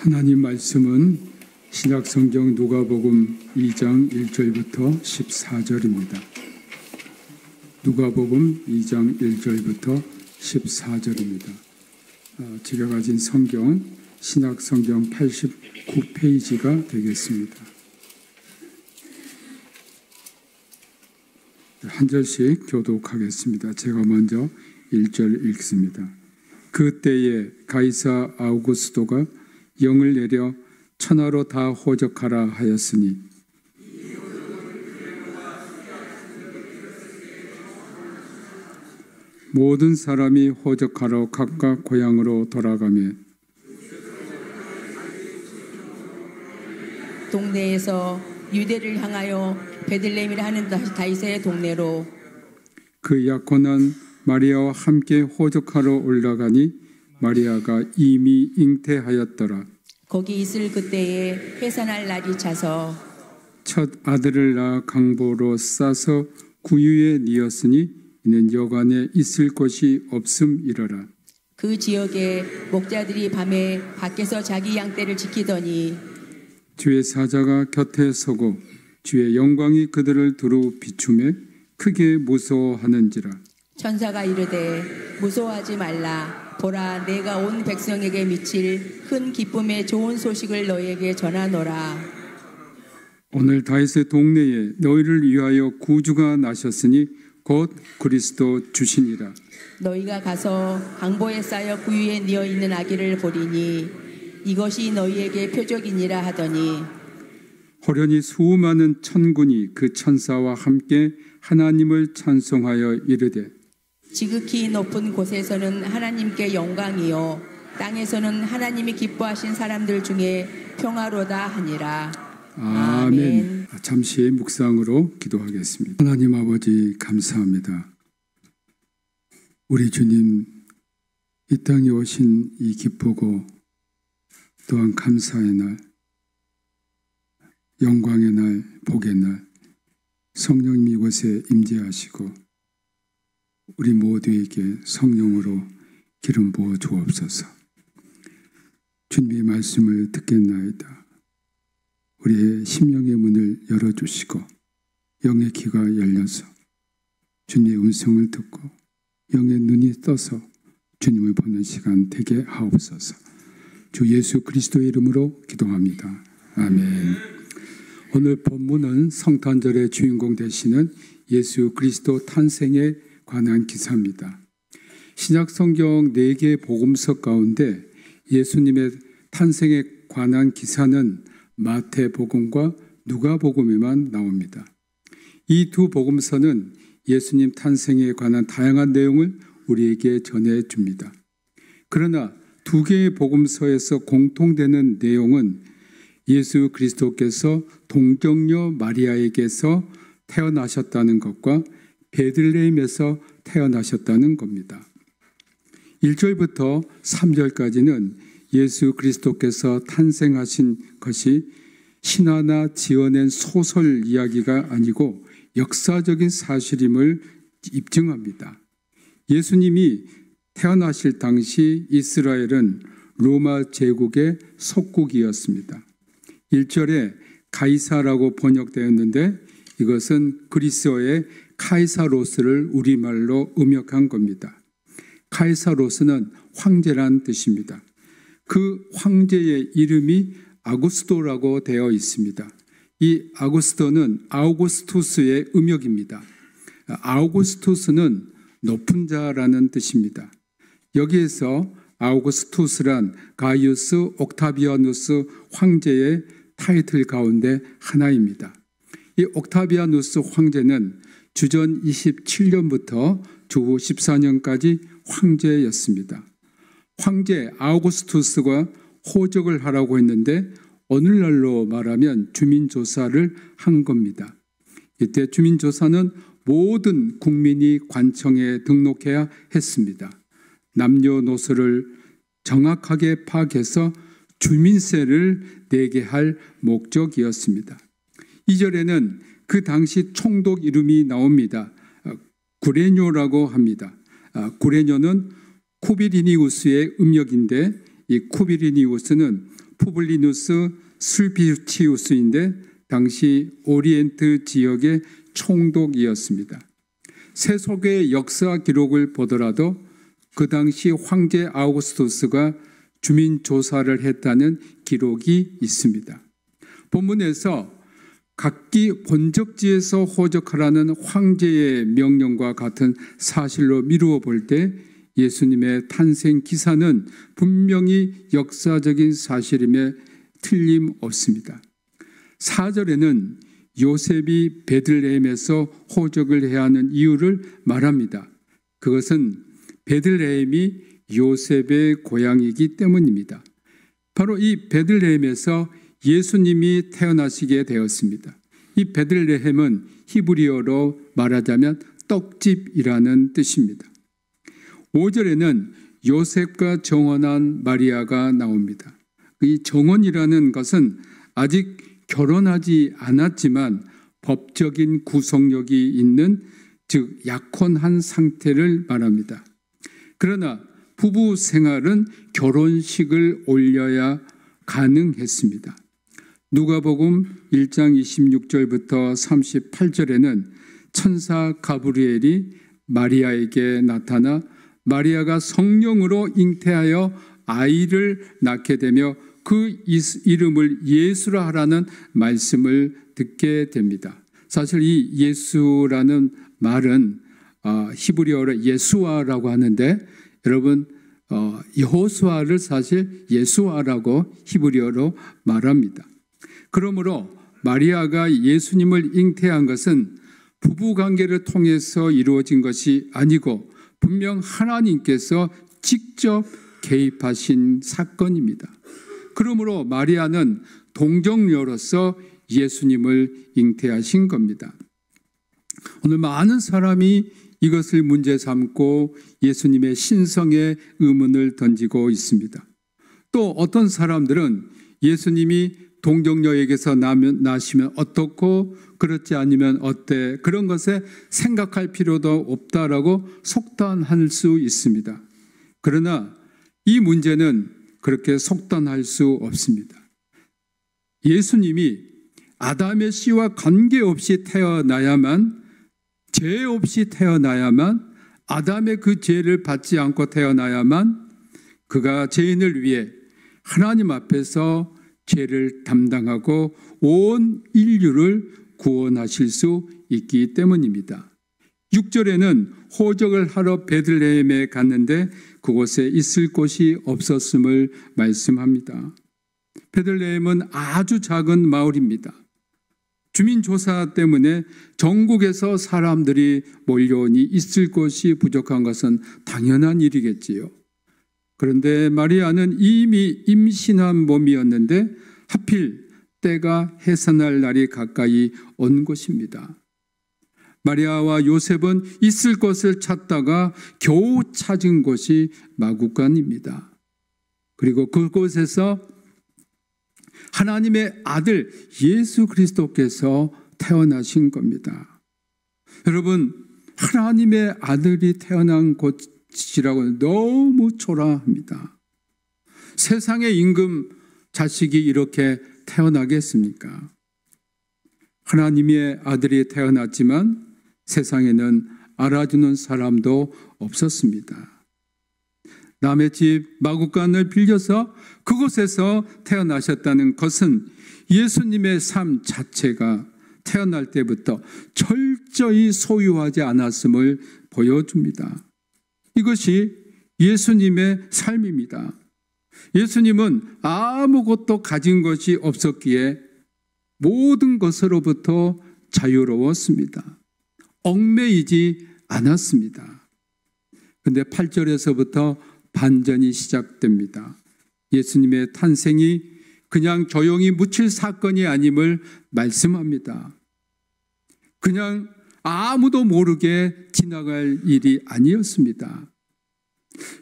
하나님 말씀은 신약성경 누가복음 2장 1절부터 14절입니다. 누가복음 2장 1절부터 14절입니다. 제가 가진 성경 신약성경 89페이지가 되겠습니다. 한 절씩 교독하겠습니다. 제가 먼저 1절 읽습니다. 그때에 가이사 아우구스도가 영을 내려 천하로 다 호적하라 하였으니 모든 사람이 호적하러 각각 고향으로 돌아가며 동네에서 유대를 향하여 베들레헴이라 하는 다윗의 동네로 그 약혼한 마리아와 함께 호적하러 올라가니 마리아가 이미 잉태하였더라. 거기 있을 그때에 해산할 날이 차서 첫 아들을 낳아 강보로 싸서 구유에 뉘었으니 이는 여관에 있을 곳이 없음이러라. 그 지역에 목자들이 밤에 밖에서 자기 양떼를 지키더니 주의 사자가 곁에 서고 주의 영광이 그들을 두루 비추매 크게 무서워하는지라. 천사가 이르되 무서워하지 말라. 보라, 내가 온 백성에게 미칠 큰 기쁨의 좋은 소식을 너희에게 전하노라. 오늘 다윗의 동네에 너희를 위하여 구주가 나셨으니 곧 그리스도 주시니라. 너희가 가서 강보에 쌓여 구유에 뉘어 있는 아기를 보리니 이것이 너희에게 표적이니라 하더니 호련히 수많은 천군이 그 천사와 함께 하나님을 찬송하여 이르되 지극히 높은 곳에서는 하나님께 영광이요 땅에서는 하나님이 기뻐하신 사람들 중에 평화로다 하니라. 아멘. 잠시 묵상으로 기도하겠습니다. 하나님 아버지 감사합니다. 우리 주님 이 땅에 오신 이 기쁘고 또한 감사의 날, 영광의 날, 복의 날 성령님 이곳에 임재하시고 우리 모두에게 성령으로 기름 부어 주옵소서. 주님의 말씀을 듣겠나이다. 우리의 심령의 문을 열어주시고 영의 귀가 열려서 주님의 음성을 듣고 영의 눈이 떠서 주님을 보는 시간 되게 하옵소서. 주 예수 그리스도의 이름으로 기도합니다. 아멘. 오늘 본문은 성탄절의 주인공 되시는 예수 그리스도 탄생에 관한 기사입니다. 신약 성경 4개의 복음서 가운데 예수님의 탄생에 관한 기사는 마태복음과 누가복음에만 나옵니다. 이 두 복음서는 예수님 탄생에 관한 다양한 내용을 우리에게 전해줍니다. 그러나 두 개의 복음서에서 공통되는 내용은 예수 그리스도께서 동정녀 마리아에게서 태어나셨다는 것과 베들레헴에서 태어나셨다는 겁니다. 1절부터 3절까지는 예수 그리스도께서 탄생하신 것이 신화나 지어낸 소설 이야기가 아니고 역사적인 사실임을 입증합니다. 예수님이 태어나실 당시 이스라엘은 로마 제국의 속국이었습니다. 1절에 가이사라고 번역되었는데 이것은 그리스어의 카이사로스를 우리말로 음역한 겁니다. 카이사로스는 황제란 뜻입니다. 그 황제의 이름이 아구스도라고 되어 있습니다. 이 아구스도는 아우구스투스의 음역입니다. 아우구스투스는 높은 자라는 뜻입니다. 여기에서 아우구스투스란 가이우스 옥타비아누스 황제의 타이틀 가운데 하나입니다. 이 옥타비아누스 황제는 주전 27년부터 주후 14년까지 황제였습니다. 황제 아우구스투스가 호적을 하라고 했는데 오늘날로 말하면 주민조사를 한 겁니다. 이때 주민조사는 모든 국민이 관청에 등록해야 했습니다. 남녀노소를 정확하게 파악해서 주민세를 내게 할 목적이었습니다. 2절에는 그 당시 총독 이름이 나옵니다. 구레뇨라고 합니다. 구레뇨는 쿠비리니우스의 음역인데 이 쿠비리니우스는 푸블리누스 술비치우스인데 당시 오리엔트 지역의 총독이었습니다. 세속의 역사 기록을 보더라도 그 당시 황제 아우구스투스가 주민 조사를 했다는 기록이 있습니다. 본문에서 각기 본적지에서 호적하라는 황제의 명령과 같은 사실로 미루어 볼 때 예수님의 탄생 기사는 분명히 역사적인 사실임에 틀림없습니다. 4절에는 요셉이 베들레헴에서 호적을 해야 하는 이유를 말합니다. 그것은 베들레헴이 요셉의 고향이기 때문입니다. 바로 이 베들레헴에서 예수님이 태어나시게 되었습니다. 이 베들레헴은 히브리어로 말하자면 떡집이라는 뜻입니다. 5절에는 요셉과 정혼한 마리아가 나옵니다. 이 정혼이라는 것은 아직 결혼하지 않았지만 법적인 구속력이 있는, 즉 약혼한 상태를 말합니다. 그러나 부부 생활은 결혼식을 올려야 가능했습니다. 누가복음 1장 26절부터 38절에는 천사 가브리엘이 마리아에게 나타나 마리아가 성령으로 잉태하여 아이를 낳게 되며 그 이름을 예수라 하라는 말씀을 듣게 됩니다. 사실 이 예수라는 말은 히브리어로 예수아라고 하는데, 여러분 여호수아를 사실 예수아라고 히브리어로 말합니다. 그러므로 마리아가 예수님을 잉태한 것은 부부관계를 통해서 이루어진 것이 아니고 분명 하나님께서 직접 개입하신 사건입니다. 그러므로 마리아는 동정녀로서 예수님을 잉태하신 겁니다. 오늘 많은 사람이 이것을 문제 삼고 예수님의 신성에 의문을 던지고 있습니다. 또 어떤 사람들은 예수님이 동정녀에게서 나시면 어떻고 그렇지 않으면 어때, 그런 것에 생각할 필요도 없다라고 속단할 수 있습니다. 그러나 이 문제는 그렇게 속단할 수 없습니다. 예수님이 아담의 씨와 관계없이 태어나야만, 죄 없이 태어나야만, 아담의 그 죄를 받지 않고 태어나야만 그가 죄인을 위해 하나님 앞에서 죄를 담당하고 온 인류를 구원하실 수 있기 때문입니다. 6절에는 호적을 하러 베들레헴에 갔는데 그곳에 있을 곳이 없었음을 말씀합니다. 베들레헴은 아주 작은 마을입니다. 주민조사 때문에 전국에서 사람들이 몰려오니 있을 곳이 부족한 것은 당연한 일이겠지요. 그런데 마리아는 이미 임신한 몸이었는데 하필 때가 해산할 날이 가까이 온 것입니다. 마리아와 요셉은 있을 곳을 찾다가 겨우 찾은 곳이 마구간입니다. 그리고 그곳에서 하나님의 아들 예수 그리스도께서 태어나신 겁니다. 여러분, 하나님의 아들이 태어난 곳이라고 너무 초라합니다. 세상의 임금 자식이 이렇게 태어나겠습니까? 하나님의 아들이 태어났지만 세상에는 알아주는 사람도 없었습니다. 남의 집 마구간을 빌려서 그곳에서 태어나셨다는 것은 예수님의 삶 자체가 태어날 때부터 철저히 소유하지 않았음을 보여줍니다. 이것이 예수님의 삶입니다. 예수님은 아무것도 가진 것이 없었기에 모든 것으로부터 자유로웠습니다. 얽매이지 않았습니다. 그런데 8절에서부터 반전이 시작됩니다. 예수님의 탄생이 그냥 조용히 묻힐 사건이 아님을 말씀합니다. 그냥 아무도 모르게 지나갈 일이 아니었습니다.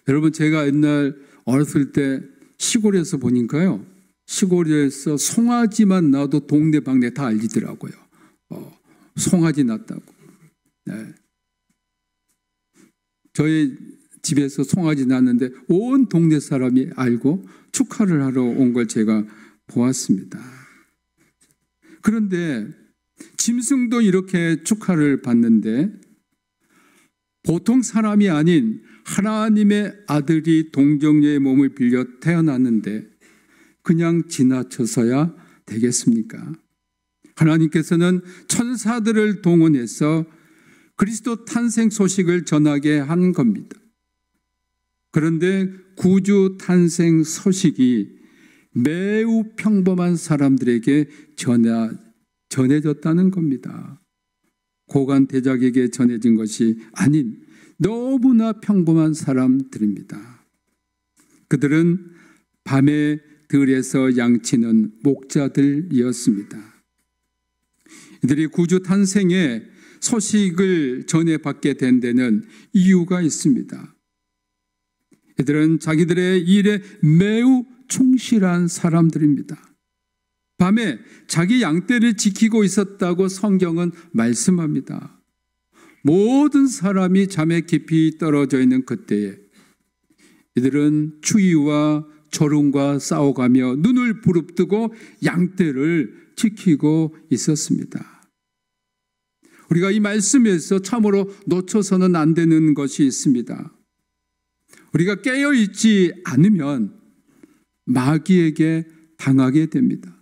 여러분, 제가 옛날 어렸을 때 시골에서 보니까요, 시골에서 송아지만 나도 동네방네 다 알리더라고요. 송아지 났다고. 네. 저희 집에서 송아지 낳았는데 온 동네 사람이 알고 축하를 하러 온 걸 제가 보았습니다. 그런데 짐승도 이렇게 축하를 받는데 보통 사람이 아닌 하나님의 아들이 동정녀의 몸을 빌려 태어났는데 그냥 지나쳐서야 되겠습니까? 하나님께서는 천사들을 동원해서 그리스도 탄생 소식을 전하게 한 겁니다. 그런데 구주 탄생 소식이 매우 평범한 사람들에게 전해졌다는 겁니다. 고관 대작에게 전해진 것이 아닌 너무나 평범한 사람들입니다. 그들은 밤에 들에서 양치는 목자들이었습니다. 이들이 구주 탄생의 소식을 전해받게 된 데는 이유가 있습니다. 이들은 자기들의 일에 매우 충실한 사람들입니다. 밤에 자기 양떼를 지키고 있었다고 성경은 말씀합니다. 모든 사람이 잠에 깊이 떨어져 있는 그때에 이들은 추위와 졸음과 싸워가며 눈을 부릅뜨고 양떼를 지키고 있었습니다. 우리가 이 말씀에서 참으로 놓쳐서는 안 되는 것이 있습니다. 우리가 깨어있지 않으면 마귀에게 당하게 됩니다.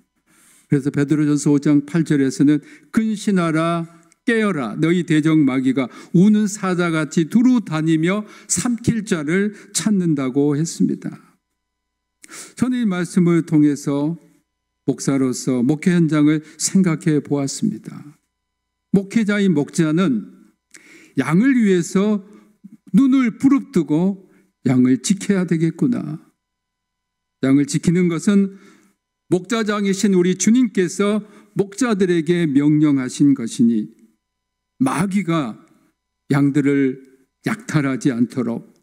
그래서 베드로전서 5장 8절에서는 근신하라 깨어라 너희 대적 마귀가 우는 사자같이 두루 다니며 삼킬 자를 찾는다고 했습니다. 저는 이 말씀을 통해서 목사로서 목회 현장을 생각해 보았습니다. 목회자인 목자는 양을 위해서 눈을 부릅뜨고 양을 지켜야 되겠구나. 양을 지키는 것은 목자장이신 우리 주님께서 목자들에게 명령하신 것이니 마귀가 양들을 약탈하지 않도록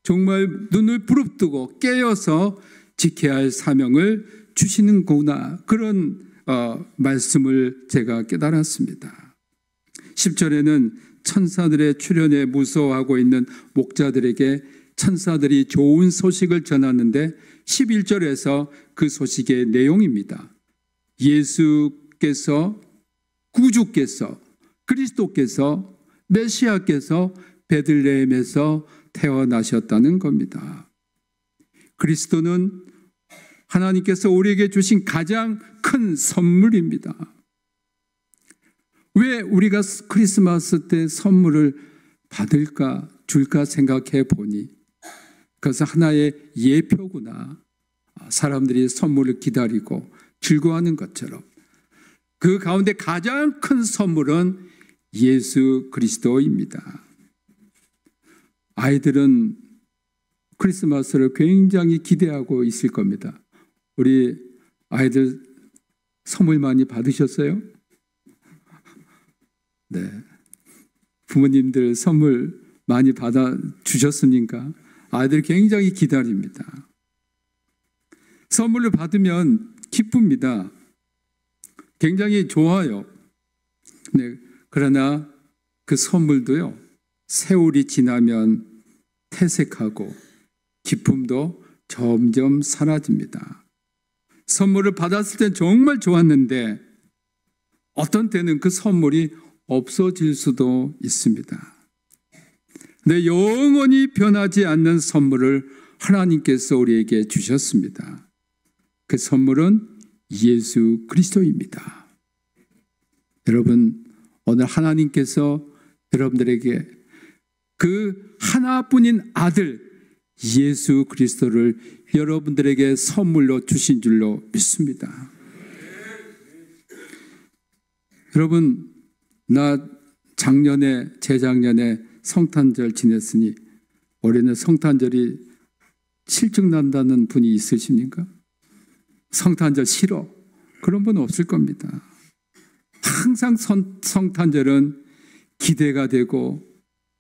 정말 눈을 부릅뜨고 깨어서 지켜야 할 사명을 주시는구나. 그런 말씀을 제가 깨달았습니다. 10절에는 천사들의 출현에 무서워하고 있는 목자들에게 천사들이 좋은 소식을 전하는데 11절에서 그 소식의 내용입니다. 예수께서 구주께서 그리스도께서 메시아께서 베들레헴에서 태어나셨다는 겁니다. 그리스도는 하나님께서 우리에게 주신 가장 큰 선물입니다. 왜 우리가 크리스마스 때 선물을 받을까 줄까 생각해 보니 그것은 하나의 예표구나. 사람들이 선물을 기다리고 즐거워하는 것처럼 그 가운데 가장 큰 선물은 예수 그리스도입니다. 아이들은 크리스마스를 굉장히 기대하고 있을 겁니다. 우리 아이들 선물 많이 받으셨어요? 네. 부모님들 선물 많이 받아 주셨습니까? 아이들이 굉장히 기다립니다. 선물을 받으면 기쁩니다. 굉장히 좋아요. 네. 그러나 그 선물도요, 세월이 지나면 퇴색하고 기쁨도 점점 사라집니다. 선물을 받았을 땐 정말 좋았는데 어떤 때는 그 선물이 없어질 수도 있습니다. 근데 영원히 변하지 않는 선물을 하나님께서 우리에게 주셨습니다. 그 선물은 예수 그리스도입니다. 여러분, 오늘 하나님께서 여러분들에게 그 하나뿐인 아들 예수 그리스도를 여러분들에게 선물로 주신 줄로 믿습니다. 여러분, 나 작년에 재작년에 성탄절 지냈으니 올해는 성탄절이 실증난다는 분이 있으십니까? 성탄절 싫어. 그런 분은 없을 겁니다. 항상 성탄절은 기대가 되고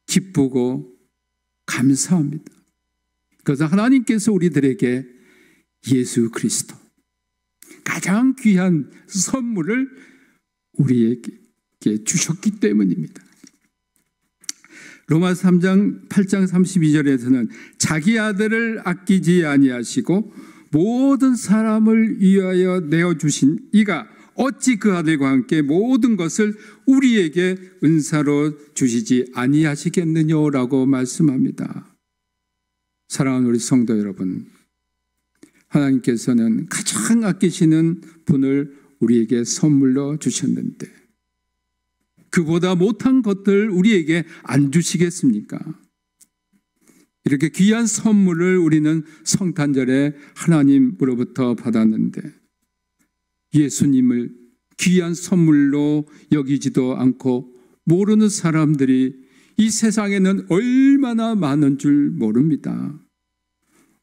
기쁘고 감사합니다. 그래서 하나님께서 우리들에게 예수 그리스도 가장 귀한 선물을 우리에게 주셨기 때문입니다. 로마 3장 8장 32절에서는 자기 아들을 아끼지 아니하시고 모든 사람을 위하여 내어주신 이가 어찌 그 아들과 함께 모든 것을 우리에게 은사로 주시지 아니하시겠느냐라고 말씀합니다. 사랑하는 우리 성도 여러분, 하나님께서는 가장 아끼시는 분을 우리에게 선물로 주셨는데 그보다 못한 것들 우리에게 안 주시겠습니까? 이렇게 귀한 선물을 우리는 성탄절에 하나님으로부터 받았는데 예수님을 귀한 선물로 여기지도 않고 모르는 사람들이 이 세상에는 얼마나 많은 줄 모릅니다.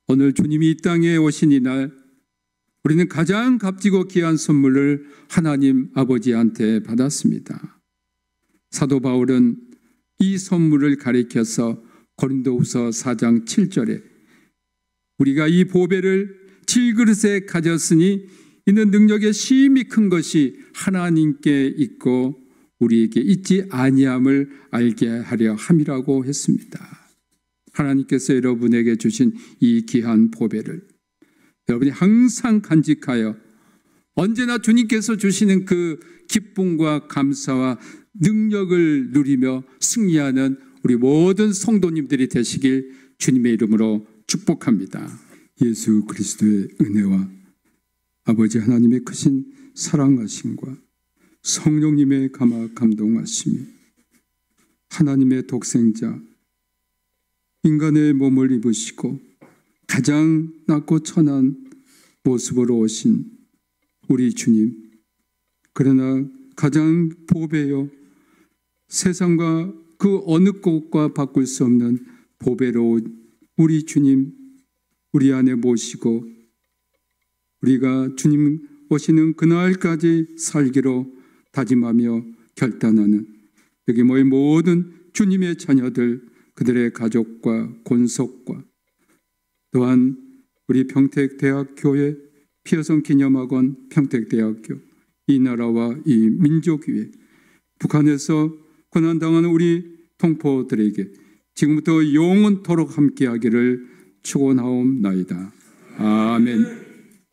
오늘 주님이 이 땅에 오신 이날 우리는 가장 값지고 귀한 선물을 하나님 아버지한테 받았습니다. 사도 바울은 이 선물을 가리켜서 고린도후서 4장 7절에 우리가 이 보배를 질그릇에 가졌으니 이는 능력의 심히 큰 것이 하나님께 있고 우리에게 있지 아니함을 알게 하려 함이라고 했습니다. 하나님께서 여러분에게 주신 이 귀한 보배를 여러분이 항상 간직하여 언제나 주님께서 주시는 그 기쁨과 감사와 능력을 누리며 승리하는 우리 모든 성도님들이 되시길 주님의 이름으로 축복합니다. 예수 그리스도의 은혜와 아버지 하나님의 크신 사랑하심과 성령님의 감동하심이 하나님의 독생자 인간의 몸을 입으시고 가장 낮고 천한 모습으로 오신 우리 주님, 그러나 가장 보배요 세상과 그 어느 곳과 바꿀 수 없는 보배로 우리 주님 우리 안에 모시고 우리가 주님 오시는 그날까지 살기로 다짐하며 결단하는 여기 모인 모든 주님의 자녀들, 그들의 가족과 권속과 또한 우리 평택대학교의 피어성 기념학원 평택대학교, 이 나라와 이 민족 위에 북한에서 고난당하는 우리 동포들에게 지금부터 영원토록 함께하기를 축원하옵나이다. 아멘.